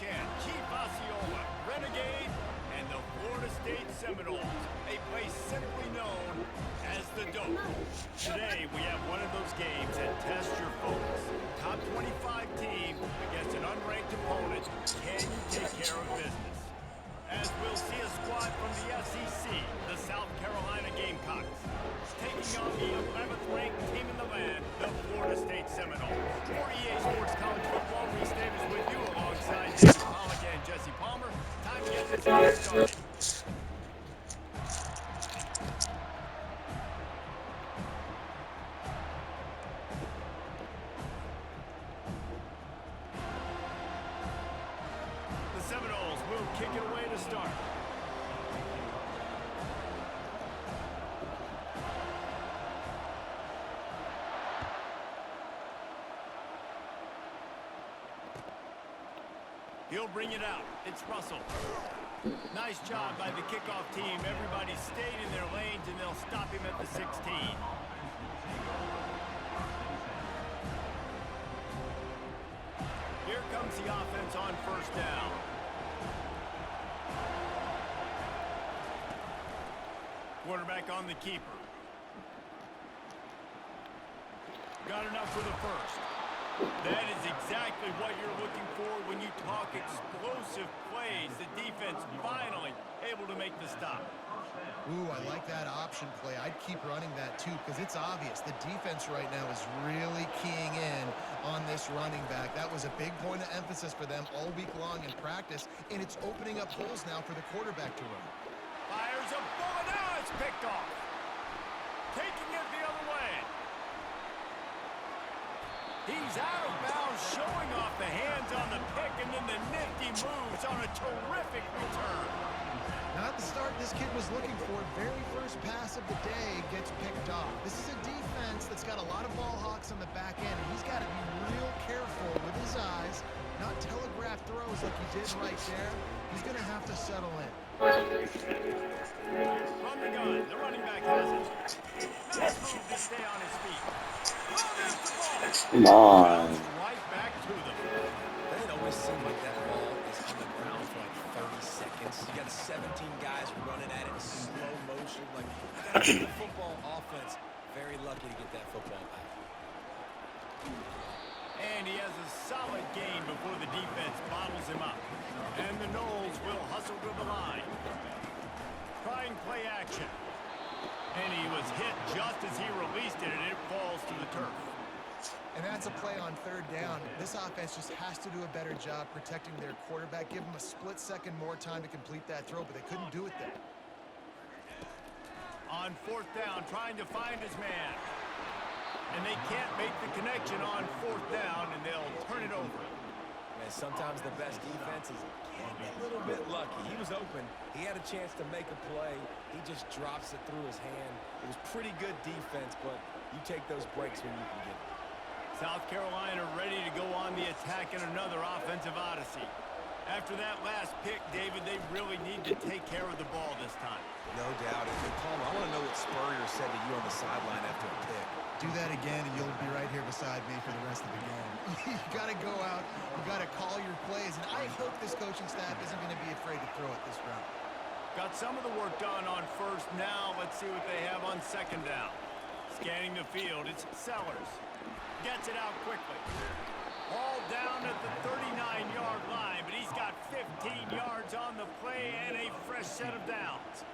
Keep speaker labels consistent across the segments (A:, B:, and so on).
A: Chant, Chief Osceola, Renegade, and the Florida State Seminoles, a place simply known as the Dope. Today, we have one of those games that tests your focus. Top 25 team against an unranked opponent. Can you take care of business? As we'll see a squad from the SEC, the South Carolina Gamecocks, taking on the 11th ranked team in the land, the Florida State Seminoles. For EA Sports College Football, Reese Davis with you alongside David Pollock and Jesse Palmer. Time to get this game started. The Seminoles will kick it away to start. He'll bring it out. It's Russell. Nice job by the kickoff team. Everybody stayed in their lanes, and they'll stop him at the 16. Here comes the offense on first down. Quarterback on the keeper. Got enough for the first. That is exactly what you're looking for when you talk explosive plays. The defense finally able to make the stop.
B: Ooh, I like that option play. I'd keep running that too because it's obvious the defense right now is really keying in on this running back. That was a big point of emphasis for them all week long in practice, and it's opening up holes now for the quarterback to run.
A: Fires a bullet. Now it's picked off. Taking it the other way. He's out of bounds, showing off the hands on the pick, and then the nifty moves on a terrific return.
B: Not the start this kid was looking for. Very first pass of the day gets picked off. This is a defense that's got a lot of ball hawks on the back end, and he's got to be real careful with his eyes, not telegraph throws like he did right there. He's going to have to settle in.
A: From the gun, the running back has it. Nice move to stay on his feet.
C: Come on.
A: Right back to them.
D: It always seems like that ball is on the ground for like 30 seconds. You got 17 guys running at it in slow motion. Like, the football offense, very lucky to get that football back.
A: And he has a solid gain before the defense bottles him up. And the Noles will hustle to the line. Trying play action. And he was hit just as he released it, and it falls to the turf.
B: And that's a play on third down. This offense just has to do a better job protecting their quarterback. Give him a split second more time to complete that throw, but they couldn't do it there.
A: On fourth down, trying to find his man. And they can't make the connection on fourth down, and they'll turn it over.
D: Man, sometimes the best defense is a little bit lucky. He was open. He had a chance to make a play. He just drops it through his hand. It was pretty good defense, but you take those breaks when you can get it.
A: South Carolina ready to go on the attack in another offensive odyssey. After that last pick, David, they really need to take care of the ball this time.
D: No doubt. And Palmer, I want to know what Spurrier said to you on the sideline after a pick.
B: Do that again, and you'll be right here beside me for the rest of the game. You got to go out. You got to call your plays, and I hope this coaching staff isn't going to be afraid to throw it this round.
A: Got some of the work done on first. Now let's see what they have on second down. Scanning the field, it's Sellers. Gets it out quickly. All down at the 39-yard line, but he's got 15 yards on the play and a fresh set of downs.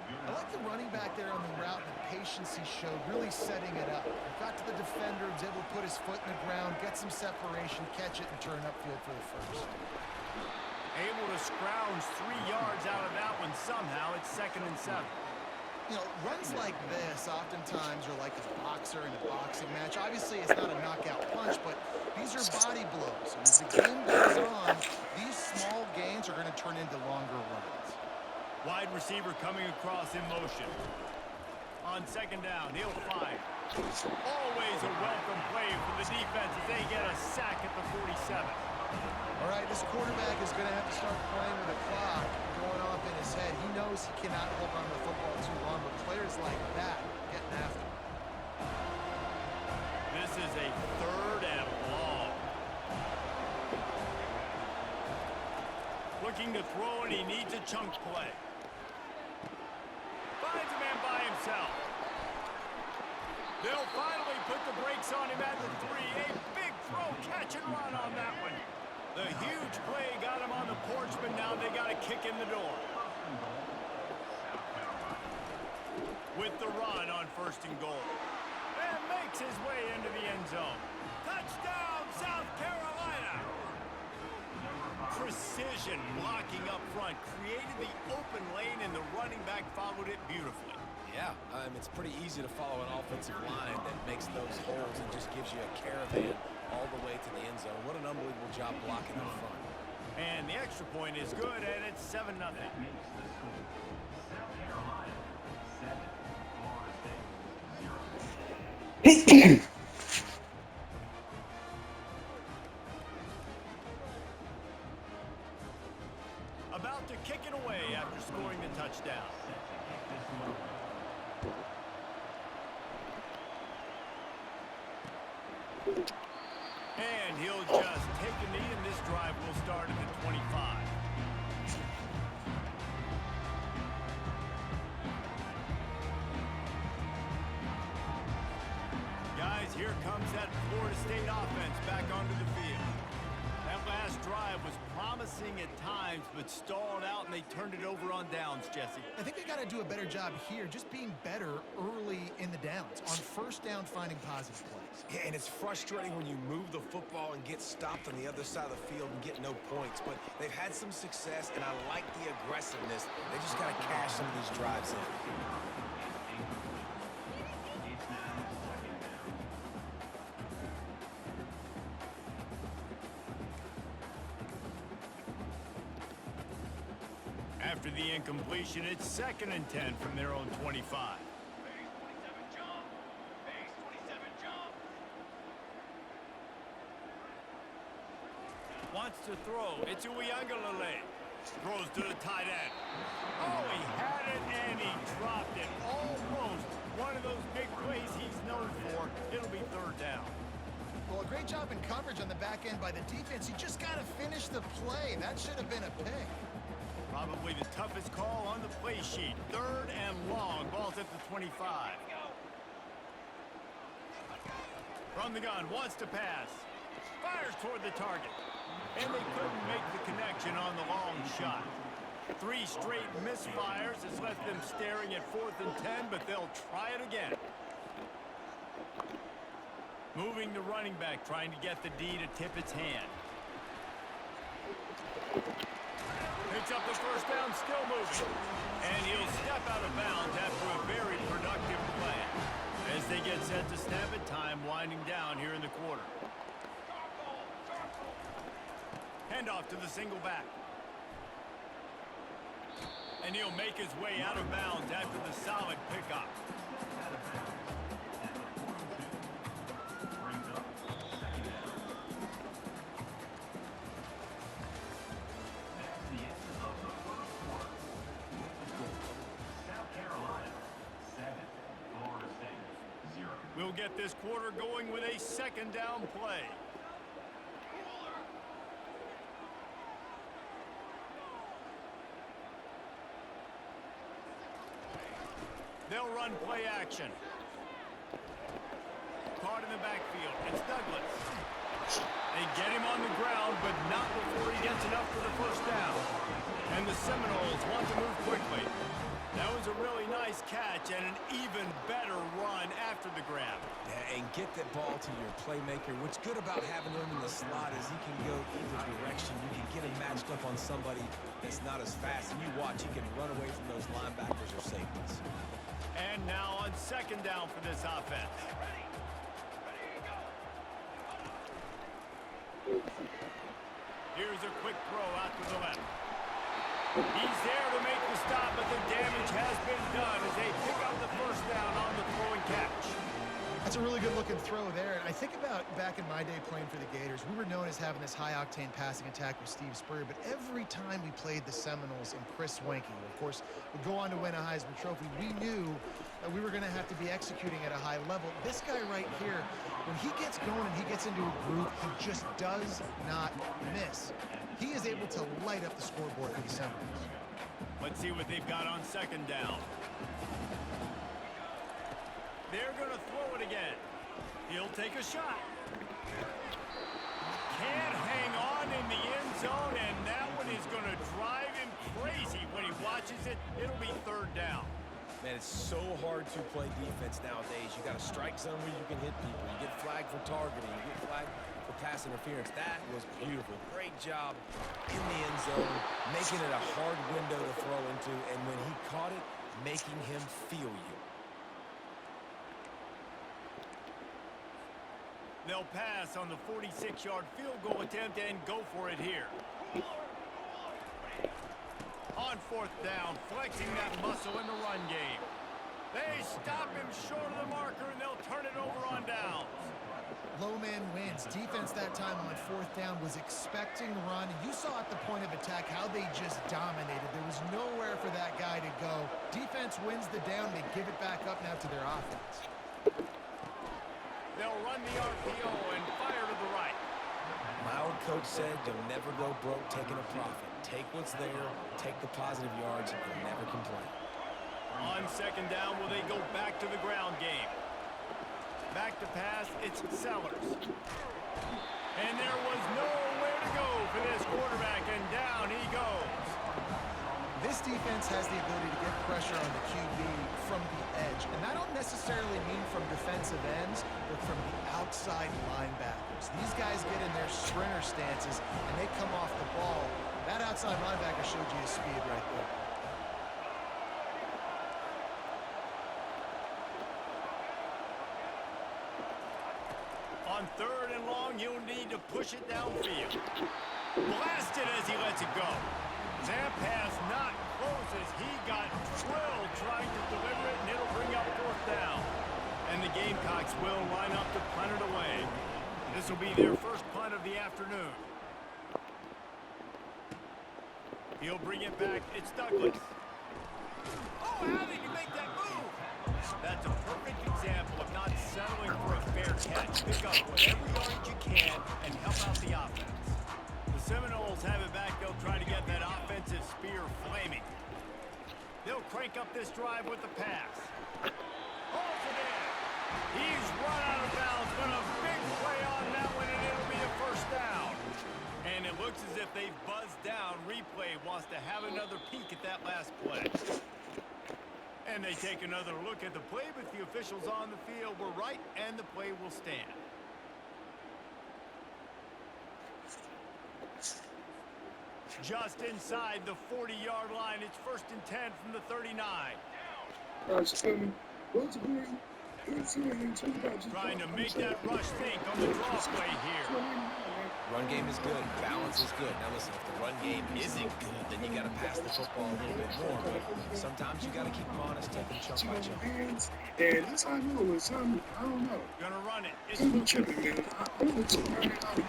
B: I like the running back there on the route and the patience he showed, really setting it up. Got to the defender, was able to put his foot in the ground, get some separation, catch it, and turn upfield for the first.
A: Able to scrounge 3 yards out of that one somehow. It's 2nd and 7.
B: You know, runs like this oftentimes are like a boxer in a boxing match. Obviously, it's not a knockout punch, but these are body blows. And as the game goes on, these small gains are going to turn into longer runs.
A: Wide receiver coming across in motion. On second down, he'll fire. Always a welcome play for the defense as they get a sack at the 47.
B: All right, this quarterback is going to have to start playing with a clock going off in his head. He knows he cannot hold on to the football too long, but players like that getting after him.
A: This is a 3rd and long. looking to throw, and he needs a chunk play. Finds a man by himself. They'll finally put the brakes on him at the 3. A big throw, catch and run on that one. The huge play got him on the porch, but now they got a kick in the door. With the run on 1st and goal. And makes his way into the end zone. Touchdown, South Carolina! Precision blocking up front created the open lane, and the running back followed it beautifully.
D: Yeah, it's pretty easy to follow an offensive line that makes those holes and just gives you a caravan all the way to the end zone. What an unbelievable job blocking up front.
A: And the extra point is good, and it's 7-0. About to kick it away after scoring the touchdown. And he'll just take a knee, and this drive will start at the 25. Guys, here comes that Florida State offense back onto the field. That last drive was promising at times, but stalled out, and they turned it over on downs, Jesse.
B: I think they got to do a better job here, just being better early in the downs, on 1st down finding positive plays.
D: Yeah, and it's frustrating when you move the football and get stopped on the other side of the field and get no points. But they've had some success, and I like the aggressiveness. They just got to cash some of these drives in.
A: After the incompletion, it's 2nd and 10 from their own 25. Wants to throw. It's Uiagalelei. Throws to the tight end. Oh, he had it, and he dropped it. Almost one of those big plays he's known for. It'll be 3rd down.
B: Well, a great job in coverage on the back end by the defense. You just got to finish the play. That should have been a pick.
A: Probably the toughest call on the play sheet. 3rd and long. Ball's at the 25. From the gun, wants to pass. Fires toward the target. And they couldn't make the connection on the long shot. 3 straight misfires has left them staring at 4th and 10, but they'll try it again. Moving the running back, trying to get the D to tip its hand. Picks up the 1st down, still moving. And he'll step out of bounds after a very productive play. As they get set to snap it, time winding down here in the quarter. Handoff to the single back. And he'll make his way out of bounds after the solid pickup. We'll get this quarter going with a 2nd down play. They'll run play action. Caught in the backfield. It's Douglas. They get him on the ground, but not before he gets enough for the 1st down. And the Seminoles want to move quickly. That was a really nice catch and an even better run after the grab.
D: Yeah, and get that ball to your playmaker. What's good about having him in the slot is he can go either direction. You can get him matched up on somebody that's not as fast. And you watch, he can run away from those linebackers or safeties.
A: And now on 2nd down for this offense. Here's a quick throw out to the left. He's there to make the stop, but the damage has been done as they pick up the 1st down on the throw and catch.
B: That's a really good-looking throw there. And I think about back in my day playing for the Gators, we were known as having this high-octane passing attack with Steve Spurrier, but every time we played the Seminoles and Chris Swanke, who, of course, would go on to win a Heisman Trophy, we knew that we were going to have to be executing at a high level. This guy right here, when he gets going and he gets into a groove, he just does not miss. He is able to light up the scoreboard for the Seminoles.
A: Let's see what they've got on second down. They're going to throw it again. He'll take a shot. Can't hang on in the end zone, and that one is going to drive him crazy when he watches it. It'll be third down.
D: Man, it's so hard to play defense nowadays. You got a strike zone where you can hit people. You get flagged for targeting. You get flagged for pass interference. That was beautiful. Great job in the end zone, making it a hard window to throw into, and when he caught it, making him feel you.
A: They'll pass on the 46-yard field goal attempt and go for it here. On fourth down, flexing that muscle in the run game. They stop him short of the marker, and they'll turn it over on downs.
B: Low man wins. Defense that time on fourth down was expecting run. You saw at the point of attack how they just dominated. There was nowhere for that guy to go. Defense wins the down. They give it back up now to their offense.
A: They'll run the RPO and fire to the right.
D: My old coach said you'll never go broke taking a profit. Take what's there, take the positive yards, and you'll never complain.
A: On second down, will they go back to the ground game? Back to pass, it's Sellers. And there was nowhere to go for this quarterback, and down he goes.
B: This defense has the ability to get pressure on the QB from the edge. And I don't necessarily mean from defensive ends, but from the outside linebackers. These guys get in their sprinter stances, and they come off the ball. That outside linebacker showed you his speed right there.
A: On third and long, you'll need to push it downfield. Blasted as he lets it go. That pass not close as he got drilled trying to deliver it, and it'll bring up fourth down. And the Gamecocks will line up to punt it away. This will be their first punt of the afternoon. He'll bring it back. It's Douglas. Oh, how did you make that move? That's a perfect example of not settling for a fair catch. Pick up whatever yardage you can and help out the offense. The Seminoles have it back. They'll try to get that offensive spear flaming. They'll crank up this drive with the pass. Holds it in. He's run out of bounds, but a big play on that one, and it'll be a first down. And it looks as if they've buzzed down. Replay wants to have another peek at that last play. And they take another look at the play, but the officials on the field were right, and the play will stand. Just inside the 40-yard line. It's first and 10 from the 39. Trying to make that rush think on the draw play here.
D: Run game is good. Balance is good. Now listen, if the run game isn't good, then you got to pass the football a little bit more. But sometimes you got to keep them honest, taking chunk by chunk.
E: And that's how I know it's something. I don't know.
A: Gonna run it. It's
E: I'm tripping, man. I'm going to run it out.
A: And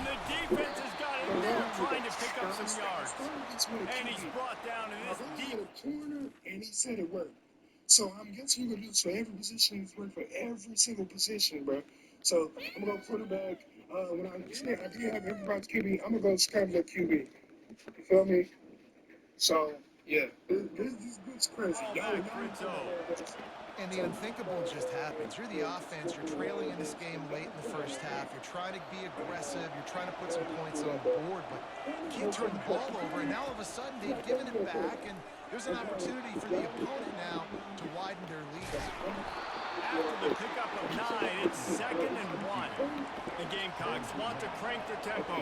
A: the defense has got it there trying to pick up some yards. And he's brought down in this deep
E: corner, and he said it worked. So I'm guessing you're going to do this for every position. It's worked for every single position, bro. So I'm going to go quarterback. When I do have everybody's QB, I'm going to go scramble at QB. You feel me? So, yeah. This crazy.
B: And the unthinkable just happens. You're the offense. You're trailing in this game late in the first half. You're trying to be aggressive. You're trying to put some points on the board, but you can't turn the ball over. And now all of a sudden they've given it back, and there's an opportunity for the opponent now to widen their lead.
A: After the pickup of 9, it's second and 1. The Gamecocks want to crank the tempo.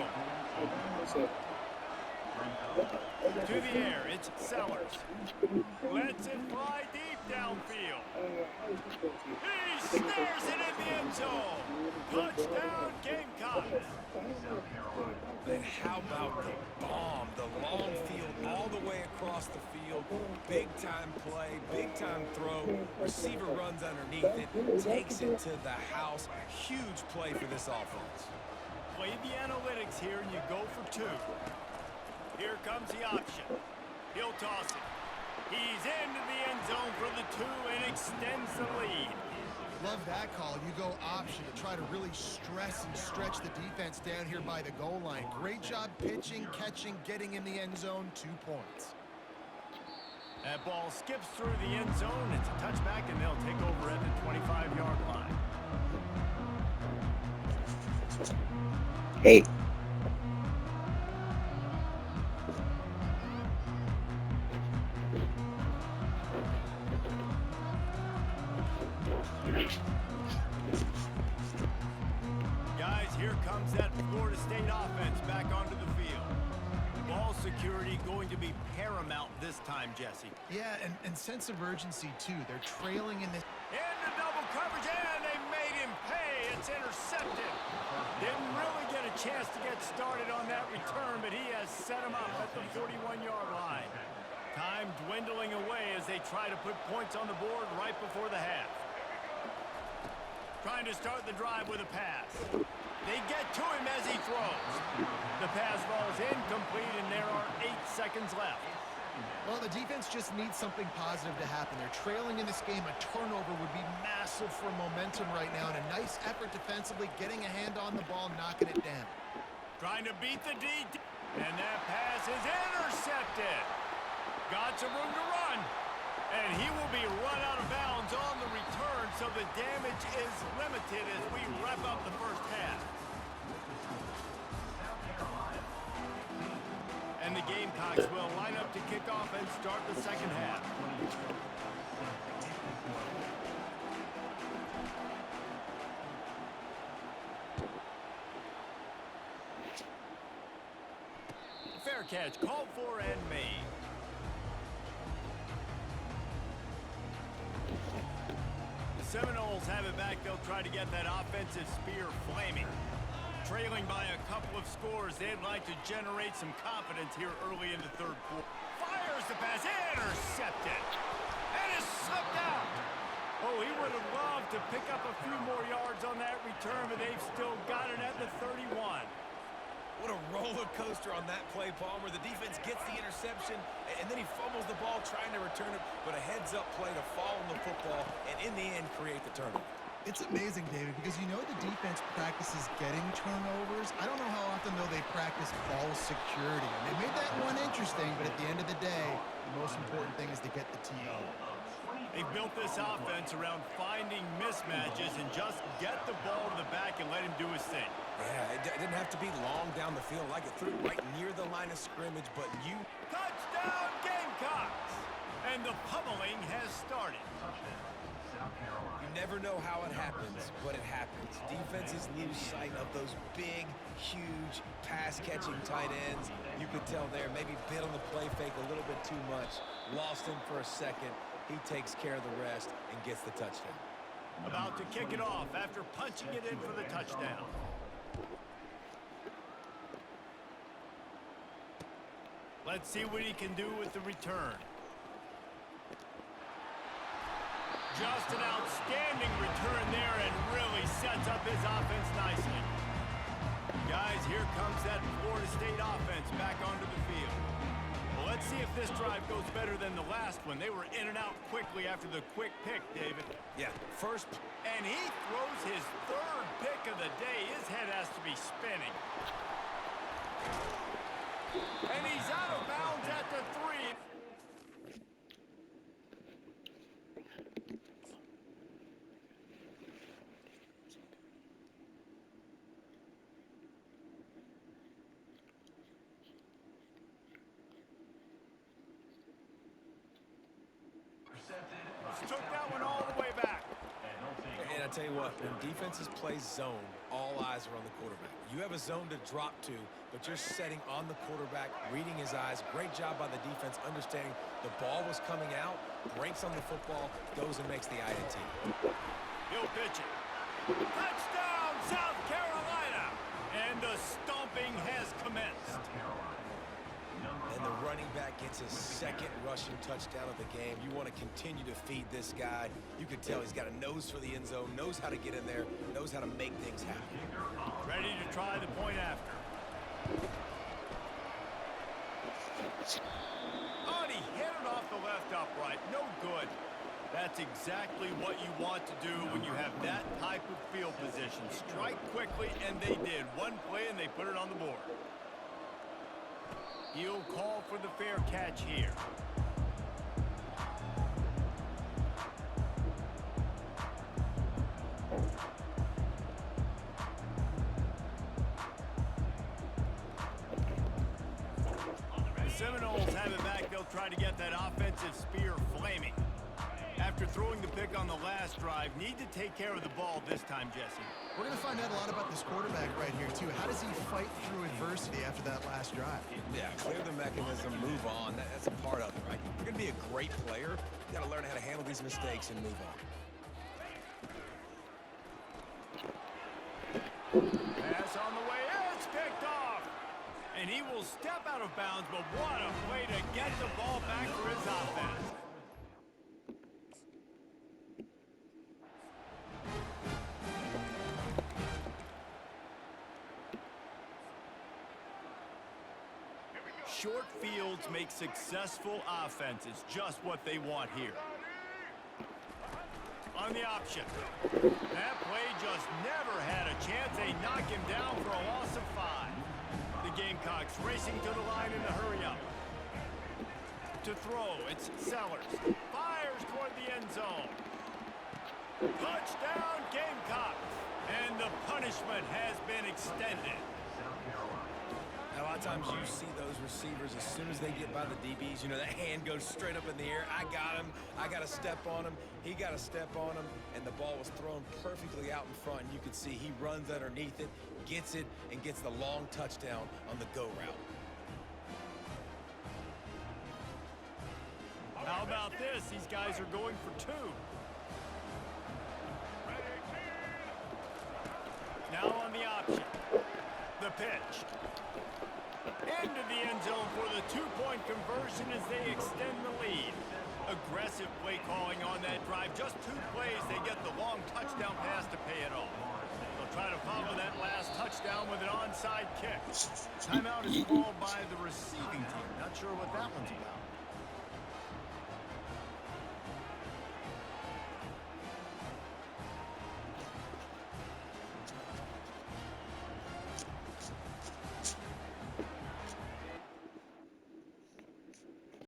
A: To the air, it's Sellers. Lets it fly deep downfield. He snares it in the end zone. Touchdown, Gamecocks.
D: But how about the bomb, the long field all the way across the field? Big-time play, big-time throw. Receiver runs underneath it, takes it to the house. Huge play for this offense.
A: Play the analytics here, and you go for 2. Here comes the option. He'll toss it. He's into the end zone for the 2 and extends the lead.
B: Love that call. You go option to try to really stress and stretch the defense down here by the goal line. Great job pitching, catching, getting in the end zone. 2 points.
A: That ball skips through the end zone. It's a touchback, and they'll take over at the 25-yard line.
C: Hey.
A: Guys, here comes that Florida State offense back onto the field. Ball security going to be paramount this time, Jesse.
B: Yeah, and sense of urgency, too. They're trailing in this.
A: Into double coverage, and they made him pay. It's intercepted. Didn't really get a chance to get started on that return, but he has set him up at the 41-yard line. Time dwindling away as they try to put points on the board right before the half. Trying to start the drive with a pass. They get to him as he throws. The pass falls incomplete, and there are 8 seconds left.
B: Well, the defense just needs something positive to happen. They're trailing in this game. A turnover would be massive for momentum right now, and a nice effort defensively, getting a hand on the ball, knocking it down.
A: Trying to beat the D, and that pass is intercepted. Got some room to run, and he will be run out of bounds on the return, so the damage is limited as we wrap up the first half. And the Gamecocks will line up to kick off and start the second half. Fair catch, called for and made. The Seminoles have it back. They'll try to get that offensive spear flaming. Trailing by a couple of scores, they'd like to generate some confidence here early in the third quarter. Fires the pass, intercepted, and is slipped out. Oh, he would have loved to pick up a few more yards on that return, but they've still got it at the 31.
D: What a roller coaster on that play, Palmer. The defense gets the interception, and then he fumbles the ball trying to return it, but a heads-up play to fall on the football, and in the end, create the turnover.
B: It's amazing, David, because you know the defense practices getting turnovers. I don't know how often, though, they practice ball security. And they made that one interesting, but at the end of the day, the most important thing is to get the TO.
A: They've built this offense around finding mismatches and just get the ball to the back and let him do his thing.
D: Yeah, it didn't have to be long down the field like it threw right near the line of scrimmage, but you...
A: Touchdown, Gamecocks! And the pummeling has started.
D: You never know how it happens, but it happens. Defenses lose sight of those big, huge, pass-catching tight ends. You could tell there, maybe bit on the play fake a little bit too much. Lost him for a second. He takes care of the rest and gets the touchdown.
A: About to kick it off after punching it in for the touchdown. Let's see what he can do with the return. Just an outstanding return there and really sets up his offense nicely. Guys, here comes that Florida State offense back onto the field. Well, let's see if this drive goes better than the last one. They were in and out quickly after the quick pick, David.
D: Yeah, first.
A: And he throws his third pick of the day. His head has to be spinning. And he's out of bounds at the 3. Took that one all the way back.
D: And I tell you what, when defenses play zone, all eyes are on the quarterback. You have a zone to drop to, but you're setting on the quarterback, reading his eyes. Great job by the defense, understanding the ball was coming out, breaks on the football, goes and makes the INT.
A: He'll pitch it. Touchdown, South Carolina! And the stomping has commenced.
D: And the running running back gets his second rushing touchdown of the game. You want to continue to feed this guy. You can tell he's got a nose for the end zone, knows how to get in there, knows how to make things happen.
A: Ready to try the point after. Oh, and he hit it off the left upright. No good. That's exactly what you want to do when you have that type of field position. Strike quickly, and they did. One play, and they put it on the board. He'll call for the fair catch here. The Seminoles have it back. They'll try to get that offensive spear flaming. After throwing the pick on the last drive, need to take care of the ball this time, Jesse.
B: We're going to find out a lot about this quarterback right here, too. How does he fight through adversity after that last drive?
D: Yeah, clear the mechanism, move on. That's a part of it, right? If you're going to be a great player, you got to learn how to handle these mistakes and move on.
A: Pass on the way, it's picked off. And he will step out of bounds, but what a way to get the ball back for his offense. Short fields make successful offenses just what they want here. On the option. That play just never had a chance. They knock him down for a loss of 5. The Gamecocks racing to the line in a hurry-up. To throw, it's Sellers. Fires toward the end zone. Touchdown, Gamecocks. And the punishment has been extended.
D: A lot of times you see those receivers, as soon as they get by the DBs, you know, that hand goes straight up in the air. I got him. I got to step on him. He got to step on him. And the ball was thrown perfectly out in front. And you can see he runs underneath it, gets it, and gets the long touchdown on the go route.
A: How about this? These guys are going for 2. Now on the option. The pitch. Into the end zone for the 2-point conversion as they extend the lead. Aggressive play calling on that drive. Just 2 plays, they get the long touchdown pass to pay it off. They'll try to follow that last touchdown with an onside kick. Timeout is called by the receiving team. Not sure what that one's about.